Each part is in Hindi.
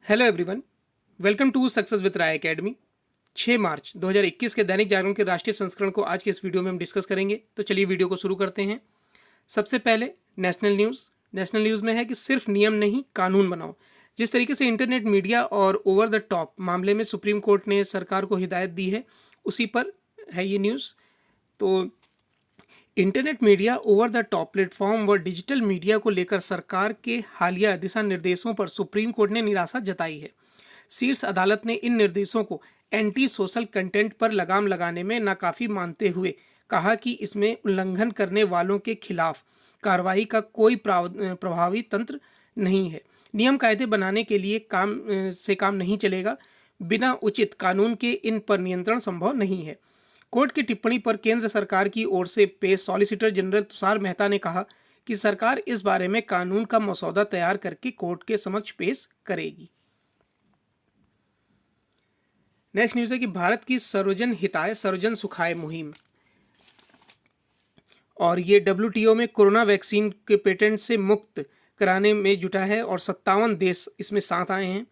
Hello everyone, welcome to success with Rai academy. 6 March 2021 के दैनिक जागरण के राष्ट्रीय संस्करण को आज के इस वीडियो में हम डिस्कस करेंगे। तो चलिए वीडियो को शुरू करते हैं। सबसे पहले नेशनल न्यूज़ में है कि सिर्फ नियम नहीं कानून बनाओ। जिस तरीके से इंटरनेट मीडिया और ओवर द टॉप मामले में सुप्रीम कोर्ट ने सरकार को हिदायत दी है, उसी पर है ये न्यूज़। तो internet media over the top platform व डिजिटल मीडिया को लेकर सरकार के हालिया दिशा निर्देशों पर सुप्रीम कोर्ट ने निराशा जताई है। शीर्ष अदालत ने इन निर्देशों को एंटी सोशल कंटेंट पर लगाम लगाने में नाकाफी मानते हुए कहा कि इसमें उल्लंघन करने वालों के खिलाफ कार्रवाई का कोई प्रभावी तंत्र नहीं है। नियम कायदे बनाने के लिए काम नहीं चलेगा। बिना उचित कानून के इन पर नियंत्रण संभव नहीं है। कोर्ट की टिप्पणी पर केंद्र सरकार की ओर से पेश सॉलिसिटर जनरल तुषार मेहता ने कहा कि सरकार इस बारे में कानून का मसौदा तैयार करके कोर्ट के समक्ष पेश करेगी। नेक्स्ट न्यूज़ है कि भारत की सर्वजन हिताय सर्वजन सुखाय मुहिम और ये WTO में कोरोना वैक्सीन के पेटेंट से मुक्त कराने में जुटा है और 57 देश इसमें साथ आए हैं।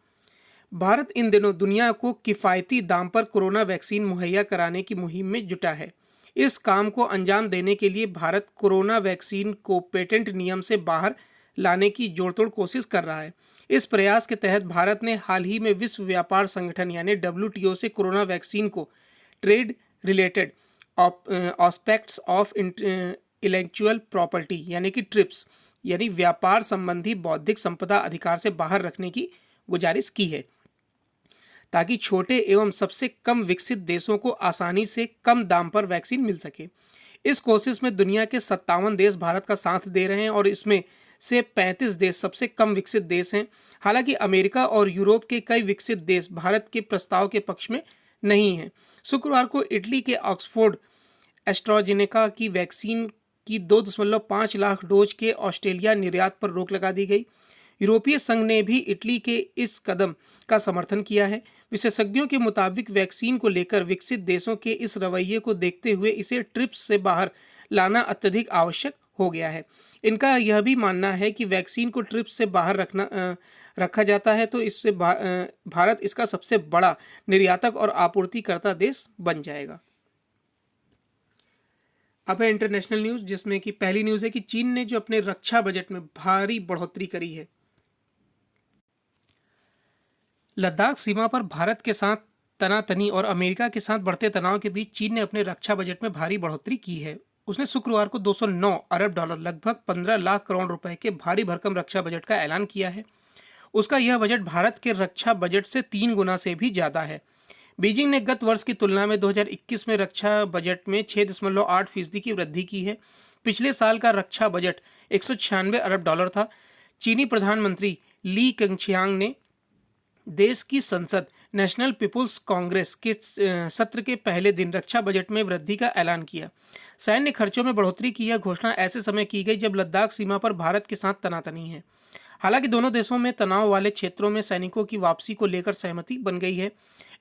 भारत इन दिनों दुनिया को किफ़ायती दाम पर कोरोना वैक्सीन मुहैया कराने की मुहिम में जुटा है। इस काम को अंजाम देने के लिए भारत कोरोना वैक्सीन को पेटेंट नियम से बाहर लाने की जोड़तोड़ कोशिश कर रहा है। इस प्रयास के तहत भारत ने हाल ही में विश्व व्यापार संगठन यानी WTO से कोरोना वैक्सीन को trade related aspects of intellectual property यानी कि ट्रिप्स यानी व्यापार संबंधी बौद्धिक संपदा अधिकार से बाहर रखने की गुजारिश की है, ताकि छोटे एवं सबसे कम विकसित देशों को आसानी से कम दाम पर वैक्सीन मिल सके। इस कोशिश में दुनिया के 57 देश भारत का साथ दे रहे हैं और इसमें से 35 देश सबसे कम विकसित देश हैं। हालांकि अमेरिका और यूरोप के कई विकसित देश भारत के प्रस्ताव के पक्ष में नहीं हैं। शुक्रवार को इटली के ऑक्सफोर्ड एस्ट्राजेनेका की वैक्सीन की 2.5 लाख डोज के ऑस्ट्रेलिया निर्यात पर रोक लगा दी गई। यूरोपीय संघ ने भी इटली के इस कदम का समर्थन किया है। विशेषज्ञों के मुताबिक वैक्सीन को लेकर विकसित देशों के इस रवैये को देखते हुए इसे ट्रिप्स से बाहर लाना अत्यधिक आवश्यक हो गया है। इनका यह भी मानना है कि वैक्सीन को ट्रिप्स से बाहर रखा जाता है तो इससे भारत इसका सबसे बड़ा निर्यातक और आपूर्तिकर्ता देश बन जाएगा। अब है इंटरनेशनल न्यूज़, जिसमें कि पहली न्यूज़ है कि चीन ने जो अपने रक्षा बजट में भारी बढ़ोतरी करी है। लद्दाख सीमा पर भारत के साथ तनातनी और अमेरिका के साथ बढ़ते तनाव के बीच चीन ने अपने रक्षा बजट में भारी बढ़ोतरी की है। उसने शुक्रवार को 209 अरब डॉलर लगभग 15 लाख करोड़ रुपए के भारी भरकम रक्षा बजट का ऐलान किया है। उसका यह बजट भारत के रक्षा बजट से 3 गुना से भी ज़्यादा है। बीजिंग ने गत वर्ष की तुलना में 2021 में रक्षा बजट में 6.8% की वृद्धि की है। पिछले साल का रक्षा बजट 196 अरब डॉलर था। चीनी प्रधानमंत्री ली केंगशियांग ने देश की संसद नेशनल पीपुल्स कांग्रेस के सत्र के पहले दिन रक्षा बजट में वृद्धि का ऐलान किया। सैन्य खर्चों में बढ़ोतरी की यह घोषणा ऐसे समय की गई जब लद्दाख सीमा पर भारत के साथ तनातनी है। हालांकि दोनों देशों में तनाव वाले क्षेत्रों में सैनिकों की वापसी को लेकर सहमति बन गई है।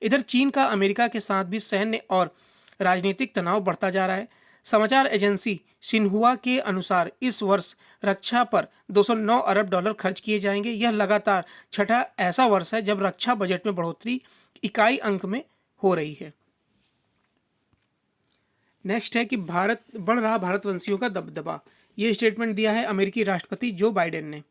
इधर चीन का अमेरिका के साथ भी सैन्य और राजनीतिक तनाव बढ़ता जा रहा है। समाचार एजेंसी सिन्हुआ के अनुसार इस वर्ष रक्षा पर 209 अरब डॉलर खर्च किए जाएंगे। यह लगातार छठा ऐसा वर्ष है जब रक्षा बजट में बढ़ोतरी इकाई अंक में हो रही है। नेक्स्ट है कि बढ़ रहा भारतवंशियों का दबदबा। ये स्टेटमेंट दिया है अमेरिकी राष्ट्रपति जो बाइडेन ने।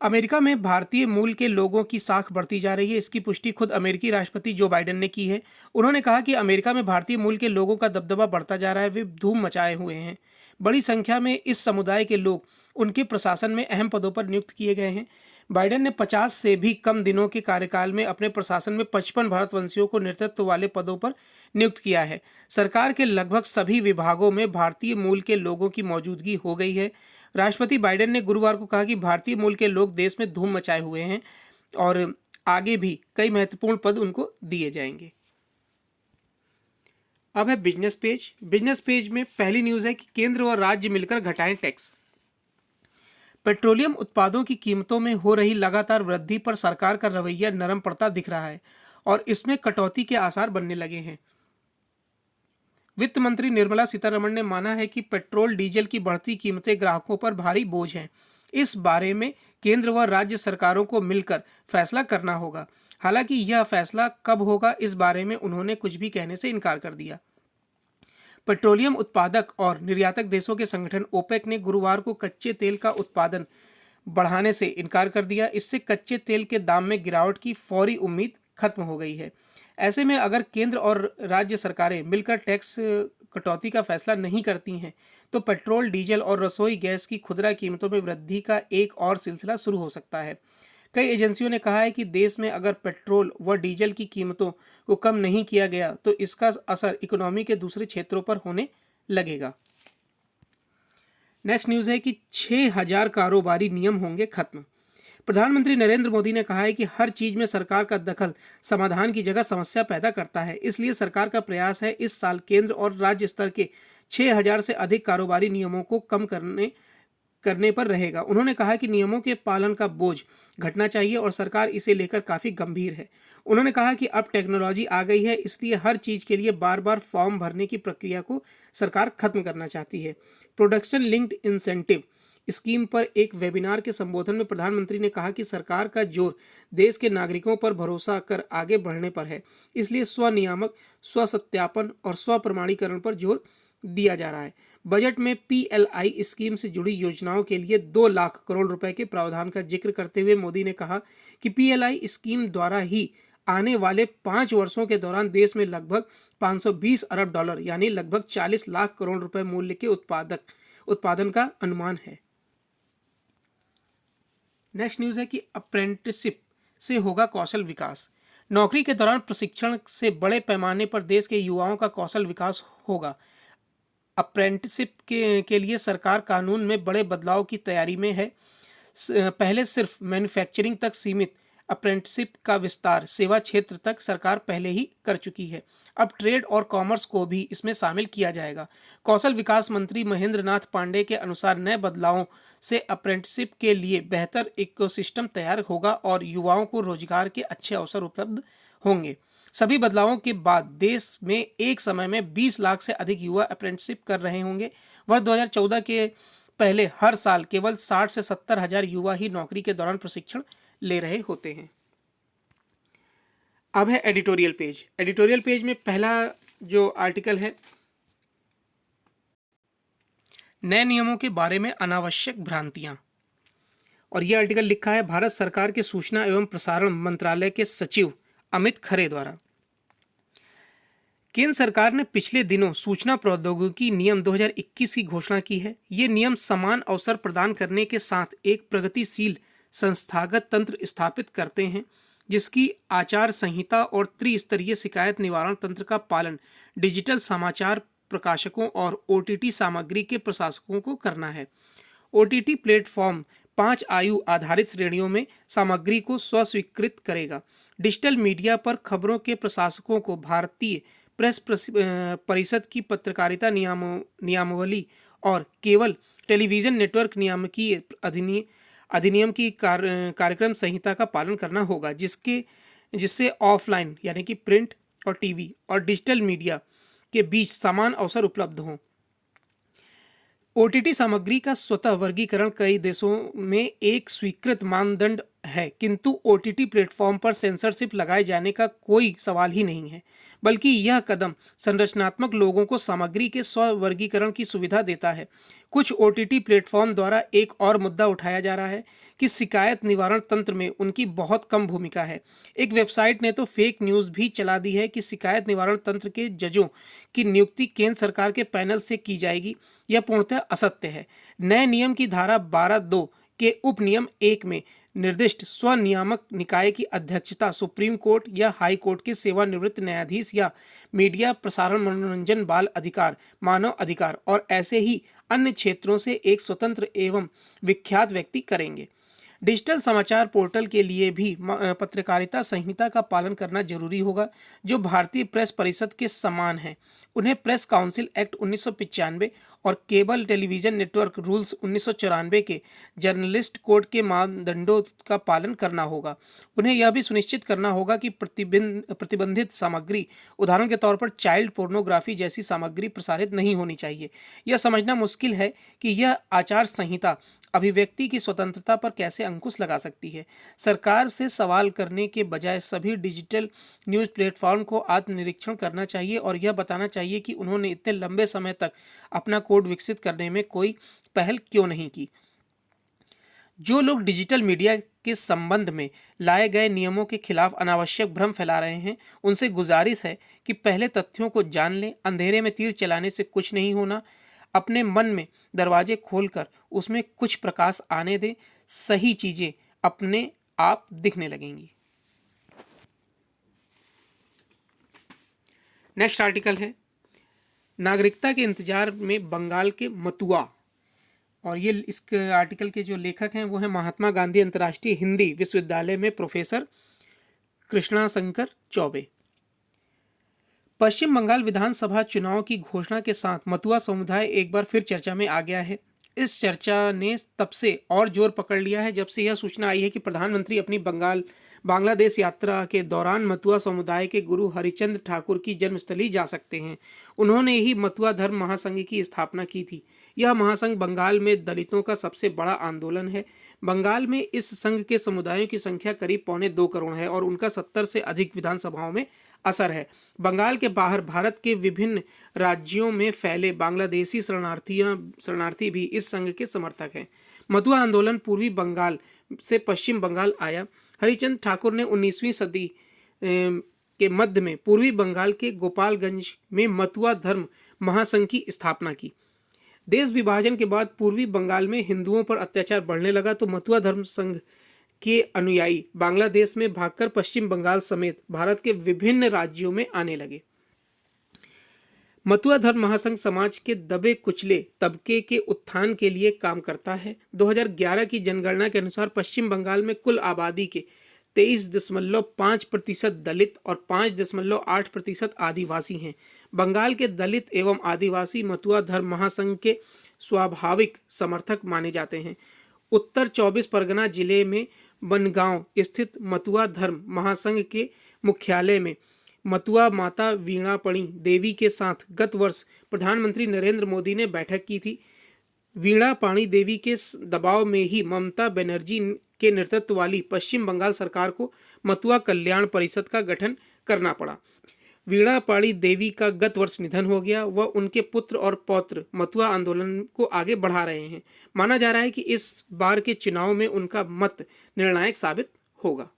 अमेरिका में भारतीय मूल के लोगों की साख बढ़ती जा रही है। इसकी पुष्टि खुद अमेरिकी राष्ट्रपति जो बाइडेन ने की है। उन्होंने कहा कि अमेरिका में भारतीय मूल के लोगों का दबदबा बढ़ता जा रहा है। वे धूम मचाए हुए हैं। बड़ी संख्या में इस समुदाय के लोग उनके प्रशासन में अहम पदों पर नियुक्त किए गए हैं। बाइडेन ने 50 से भी कम दिनों के कार्यकाल में अपने प्रशासन में 55 भारतवंशियों को नेतृत्व वाले पदों पर नियुक्त किया है। सरकार के लगभग सभी विभागों में भारतीय मूल के लोगों की मौजूदगी हो गई है। राष्ट्रपति बाइडेन ने गुरुवार को कहा कि भारतीय मूल के लोग देश में धूम मचाए हुए हैं और आगे भी कई महत्वपूर्ण पद उनको दिए जाएंगे। अब है बिजनेस पेज में पहली न्यूज़ है कि केंद्र और राज्य मिलकर घटाएं टैक्स। पेट्रोलियम उत्पादों की कीमतों में हो रही लगातार वृद्धि पर सरकार का रवैया नरम पड़ता दिख रहा है और इसमें कटौती के आसार बनने लगे हैं। वित्त मंत्री निर्मला सीतारमण ने माना है कि पेट्रोल डीजल की बढ़ती कीमतें ग्राहकों पर भारी बोझ हैं। इस बारे में केंद्र व राज्य सरकारों को मिलकर फैसला करना होगा। हालांकि यह फैसला कब होगा, इस बारे में उन्होंने कुछ भी कहने से इनकार कर दिया। पेट्रोलियम उत्पादक और निर्यातक देशों के संगठन ओपेक ने गुरुवार को कच्चे तेल का उत्पादन बढ़ाने से इनकार कर दिया। इससे कच्चे तेल के दाम में गिरावट की फौरी उम्मीद खत्म हो गई है। ऐसे में अगर केंद्र और राज्य सरकारें मिलकर टैक्स कटौती का फैसला नहीं करती हैं, तो पेट्रोल, डीजल और रसोई गैस की खुदरा कीमतों में वृद्धि का एक और सिलसिला शुरू हो सकता है। कई एजेंसियों ने कहा है कि देश में अगर पेट्रोल व डीजल की कीमतों को कम नहीं किया गया तो इसका असर इकोनॉमी के दूसरे क्षेत्रों पर होने लगेगा। नेक्स्ट न्यूज़ है कि 6000 कारोबारी नियम होंगे खत्म। प्रधानमंत्री नरेंद्र मोदी ने कहा है कि हर चीज में सरकार का दखल समाधान की जगह समस्या पैदा करता है। इसलिए सरकार का प्रयास है इस साल केंद्र और राज्य स्तर के 6000 से अधिक कारोबारी नियमों को कम करने पर रहेगा। उन्होंने कहा कि नियमों के पालन का बोझ घटना चाहिए और सरकार इसे लेकर काफ़ी गंभीर है। उन्होंने कहा कि अब टेक्नोलॉजी आ गई है, इसलिए हर चीज़ के लिए बार बार फॉर्म भरने की प्रक्रिया को सरकार खत्म करना चाहती है। प्रोडक्शन लिंक्ड इंसेंटिव स्कीम पर एक वेबिनार के संबोधन में प्रधानमंत्री ने कहा कि सरकार का जोर देश के नागरिकों पर भरोसा कर आगे बढ़ने पर है। इसलिए स्वनियामक, स्व सत्यापन और स्व प्रमाणीकरण पर जोर दिया जा रहा है। बजट में पीएलआई स्कीम से जुड़ी योजनाओं के लिए 2 लाख करोड़ रुपए के प्रावधान का जिक्र करते हुए मोदी ने कहा कि पीएलआई स्कीम द्वारा ही आने वाले 5 वर्षों के दौरान देश में लगभग 520 अरब डॉलर यानी लगभग 40 लाख करोड़ रुपए मूल्य के उत्पादन का अनुमान है। नेक्स्ट न्यूज़ है कि अप्रेंटिसशिप से होगा कौशल विकास। नौकरी के दौरान प्रशिक्षण से बड़े पैमाने पर देश के युवाओं का कौशल विकास होगा। अप्रेंटिसशिप के लिए सरकार कानून में बड़े बदलाव की तैयारी में है। पहले सिर्फ मैन्युफैक्चरिंग तक सीमित अप्रेंटिसशिप का विस्तार सेवा क्षेत्र तक सरकार पहले ही कर चुकी है। अब ट्रेड और कॉमर्स को भी इसमें शामिल किया जाएगा। कौशल विकास मंत्री महेंद्र नाथ पांडे के अनुसार नए बदलावों से अप्रेंटिसशिप के लिए बेहतर इकोसिस्टम तैयार होगा और युवाओं को रोजगार के अच्छे अवसर उपलब्ध होंगे। सभी बदलावों के बाद देश में एक समय में 20 लाख से अधिक युवा अप्रेंटिसशिप कर रहे होंगे। वर्ष 2014 के पहले हर साल केवल 60 से 70 हजार युवा ही नौकरी के दौरान प्रशिक्षण ले रहे होते हैं। अब है एडिटोरियल पेज। एडिटोरियल पेज में पहला जो आर्टिकल है, नए नियमों के बारे में अनावश्यक भ्रांतियां, और यह आर्टिकल लिखा है भारत सरकार के सूचना एवं प्रसारण मंत्रालय के सचिव अमित खरे द्वारा। केंद्र सरकार ने पिछले दिनों सूचना प्रौद्योगिकी नियम 2021 की घोषणा की है। ये नियम समान अवसर प्रदान करने के साथ एक प्रगतिशील संस्थागत तंत्र स्थापित करते हैं जिसकी आचार संहिता और त्रिस्तरीय शिकायत निवारण तंत्र का पालन डिजिटल समाचार प्रकाशकों और ओटीटी सामग्री के प्रशासकों को करना है। ओटीटी प्लेटफॉर्म 5 आयु आधारित श्रेणियों में सामग्री को स्वस्वीकृत करेगा। डिजिटल मीडिया पर खबरों के प्रशासकों को भारतीय प्रेस परिषद की पत्रकारिता नियमावली और केवल टेलीविजन नेटवर्क नियामकीय अधिनियम की कार्यक्रम संहिता का पालन करना होगा, जिससे ऑफलाइन यानी कि प्रिंट और टीवी और डिजिटल मीडिया के बीच समान अवसर उपलब्ध हों। ओटीटी सामग्री का स्वतः वर्गीकरण कई देशों में एक स्वीकृत मानदंड है, किंतु ओटीटी प्लेटफॉर्म पर सेंसरशिप लगाए जाने का कोई सवाल ही नहीं है, बल्कि यह कदम संरचनात्मक लोगों को सामग्री के स्व वर्गीकरण की सुविधा देता है। कुछ ओटीटी प्लेटफॉर्म द्वारा एक और मुद्दा उठाया जा रहा है कि शिकायत निवारण तंत्र में उनकी बहुत कम भूमिका है। एक वेबसाइट ने तो फेक न्यूज़ भी चला दी है कि शिकायत निवारण तंत्र के जजों की नियुक्ति केंद्र सरकार के पैनल से की जाएगी। यह पूर्णतः असत्य है। नए नियम की धारा 12(2) के उपनियम 1 में निर्दिष्ट स्वनियामक निकाय की अध्यक्षता सुप्रीम कोर्ट या हाई कोर्ट के सेवानिवृत्त न्यायाधीश या मीडिया, प्रसारण, मनोरंजन, बाल अधिकार, मानव अधिकार और ऐसे ही अन्य क्षेत्रों से एक स्वतंत्र एवं विख्यात व्यक्ति करेंगे। डिजिटल समाचार पोर्टल के लिए भी पत्रकारिता संहिता का पालन करना जरूरी होगा, जो भारतीय प्रेस परिषद के समान है। उन्हें प्रेस काउंसिल एक्ट 1995 और केबल टेलीविजन नेटवर्क रूल्स 1994 के जर्नलिस्ट कोड के मानदंडों का पालन करना होगा। उन्हें यह भी सुनिश्चित करना होगा कि प्रतिबंधित सामग्री, उदाहरण के तौर पर चाइल्ड पोर्नोग्राफी जैसी सामग्री प्रसारित नहीं होनी चाहिए। यह समझना मुश्किल है कि यह आचार संहिता अभिव्यक्ति की स्वतंत्रता पर कैसे अंकुश लगा सकती है। सरकार से सवाल करने के बजाय सभी डिजिटल न्यूज़ प्लेटफॉर्म को आत्मनिरीक्षण करना चाहिए और यह बताना चाहिए कि उन्होंने इतने लंबे समय तक अपना कोड विकसित करने में कोई पहल क्यों नहीं की। जो लोग डिजिटल मीडिया के संबंध में लाए गए नियमों के खिलाफ अनावश्यक भ्रम फैला रहे हैं, उनसे गुजारिश है कि पहले तथ्यों को जान लें। अंधेरे में तीर चलाने से कुछ नहीं होना। अपने मन में दरवाजे खोलकर उसमें कुछ प्रकाश आने दें। सही चीजें अपने आप दिखने लगेंगी। नेक्स्ट आर्टिकल है नागरिकता के इंतजार में बंगाल के मतुआ, और ये इस आर्टिकल के जो लेखक हैं वो हैं महात्मा गांधी अंतर्राष्ट्रीय हिंदी विश्वविद्यालय में प्रोफेसर कृष्णा शंकर चौबे। पश्चिम बंगाल विधानसभा चुनाव की घोषणा के साथ मतुआ समुदाय एक बार फिर चर्चा में आ गया है। इस चर्चा ने तब से और जोर पकड़ लिया है जब से यह सूचना आई है कि प्रधानमंत्री अपनी बांग्लादेश यात्रा के दौरान मतुआ समुदाय के गुरु हरिचंद ठाकुर की जन्मस्थली जा सकते हैं। उन्होंने ही मतुआ धर्म महासंघ की स्थापना की थी। यह महासंघ बंगाल में दलितों का सबसे बड़ा आंदोलन है। बंगाल में इस संघ के समुदायों की संख्या करीब 2.25 करोड़ है और उनका 70 से अधिक विधानसभाओं में असर है। बंगाल के बाहर भारत के विभिन्न राज्यों में फैले बांग्लादेशी शरणार्थी भी इस संघ के समर्थक हैं। मतुआ आंदोलन पूर्वी बंगाल से पश्चिम बंगाल आया। हरिचंद ठाकुर ने 19वीं सदी के मध्य में पूर्वी बंगाल के गोपालगंज में मतुआ धर्म महासंघ की स्थापना की। देश विभाजन के बाद पूर्वी बंगाल में हिंदुओं पर अत्याचार बढ़ने लगा तो मतुआ धर्म संघ के अनुयायी बांग्लादेश में भागकर पश्चिम बंगाल समेत भारत के विभिन्न राज्यों में आने लगे। मतुआ धर्म महासंघ समाज के दबे कुचले तबके के उत्थान के लिए काम करता है। 2011 की जनगणना के अनुसार पश्चिम बंगाल में कुल आबादी के 23.5% दलित और 5.8% आदिवासी हैं। बंगाल के दलित एवं आदिवासी मतुआ धर्म महासंघ के स्वाभाविक समर्थक माने जाते हैं। उत्तर 24 परगना जिले में बनगांव स्थित मतुआ धर्म महासंघ के मुख्यालय में मतुआ माता वीणापणी देवी के साथ गत वर्ष प्रधानमंत्री नरेंद्र मोदी ने बैठक की थी। वीणापाणी देवी के दबाव में ही ममता बनर्जी के नेतृत्व वाली पश्चिम बंगाल सरकार को मतुआ कल्याण परिषद का गठन करना पड़ा। वीणापाणी देवी का गत वर्ष निधन हो गया। वह उनके पुत्र और पौत्र मतुआ आंदोलन को आगे बढ़ा रहे हैं। माना जा रहा है कि इस बार के चुनाव में उनका मत निर्णायक साबित होगा।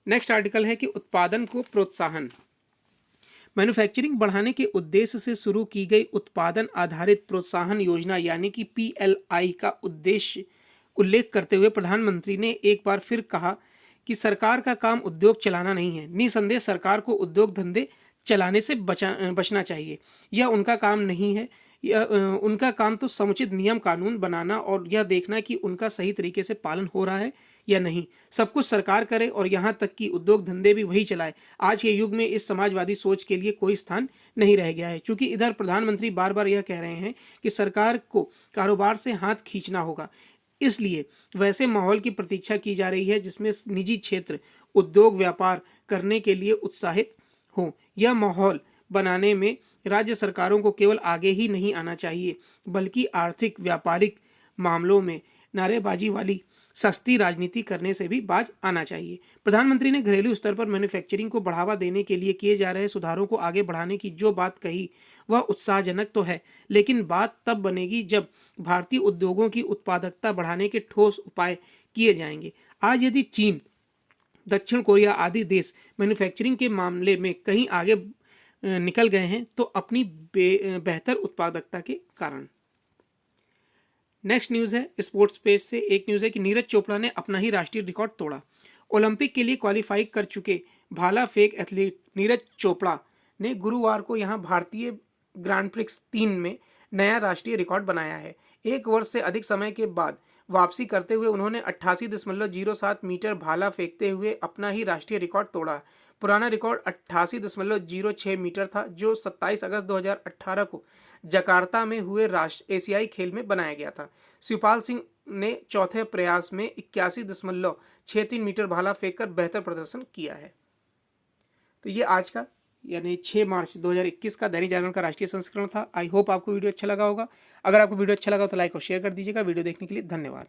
नेक्स्ट आर्टिकल है कि उत्पादन को प्रोत्साहन। मैन्युफैक्चरिंग बढ़ाने के उद्देश्य से शुरू की गई उत्पादन आधारित प्रोत्साहन योजना यानी कि PLI का उल्लेख करते हुए प्रधानमंत्री ने एक बार फिर कहा कि सरकार का काम उद्योग चलाना नहीं है। निसंदेह सरकार को उद्योग धंधे चलाने से बचना चाहिए। यह उनका काम नहीं है। उनका काम तो समुचित नियम कानून बनाना और यह देखना कि उनका सही तरीके से पालन हो रहा है या नहीं। सब कुछ सरकार करे और यहाँ तक कि उद्योग धंधे भी वही चलाए। आज के युग में इस समाजवादी सोच के लिए कोई स्थान नहीं रह गया है। क्योंकि इधर प्रधानमंत्री बार बार यह कह रहे हैं कि सरकार को कारोबार से हाथ खींचना होगा, इसलिए वैसे माहौल की प्रतीक्षा की जा रही है जिसमें निजी क्षेत्र उद्योग व्यापार करने के लिए उत्साहित हो। यह माहौल बनाने में राज्य सरकारों को केवल आगे ही नहीं आना चाहिए बल्कि आर्थिक व्यापारिक मामलों में नारेबाजी वाली सस्ती राजनीति करने से भी बाज आना चाहिए। प्रधानमंत्री ने घरेलू स्तर पर मैन्युफैक्चरिंग को बढ़ावा देने के लिए किए जा रहे सुधारों को आगे बढ़ाने की जो बात कही वह उत्साहजनक तो है, लेकिन बात तब बनेगी जब भारतीय उद्योगों की उत्पादकता बढ़ाने के ठोस उपाय किए जाएंगे। आज यदि चीन, दक्षिण कोरिया आदि देश मैन्युफैक्चरिंग के मामले में कहीं आगे निकल गए हैं तो अपनी बेहतर उत्पादकता के कारण। नेक्स्ट न्यूज़ है स्पोर्ट्स पेज से एक न्यूज़ है कि नीरज चोपड़ा ने अपना ही राष्ट्रीय रिकॉर्ड तोड़ा। ओलंपिक के लिए क्वालिफाई कर चुके भाला फेंक एथलीट नीरज चोपड़ा ने गुरुवार को यहां भारतीय ग्रांड प्रिक्स 3 में नया राष्ट्रीय रिकॉर्ड बनाया है। एक वर्ष से अधिक समय के बाद वापसी करते हुए उन्होंने 88.07 मीटर भाला फेंकते हुए अपना ही राष्ट्रीय रिकॉर्ड तोड़ा। पुराना रिकॉर्ड 88.06 मीटर था जो 27 अगस्त 2018 को जकार्ता में हुए एशियाई खेल में बनाया गया था। शिवपाल सिंह ने चौथे प्रयास में 81.63 मीटर भाला फेंककर बेहतर प्रदर्शन किया है। तो ये आज का यानी 6 मार्च 2021 का दैनिक जागरण का राष्ट्रीय संस्करण था। आई होप आपको वीडियो अच्छा लगा होगा। अगर आपको वीडियो अच्छा लगा तो लाइक और शेयर कर दीजिएगा। वीडियो देखने के लिए धन्यवाद।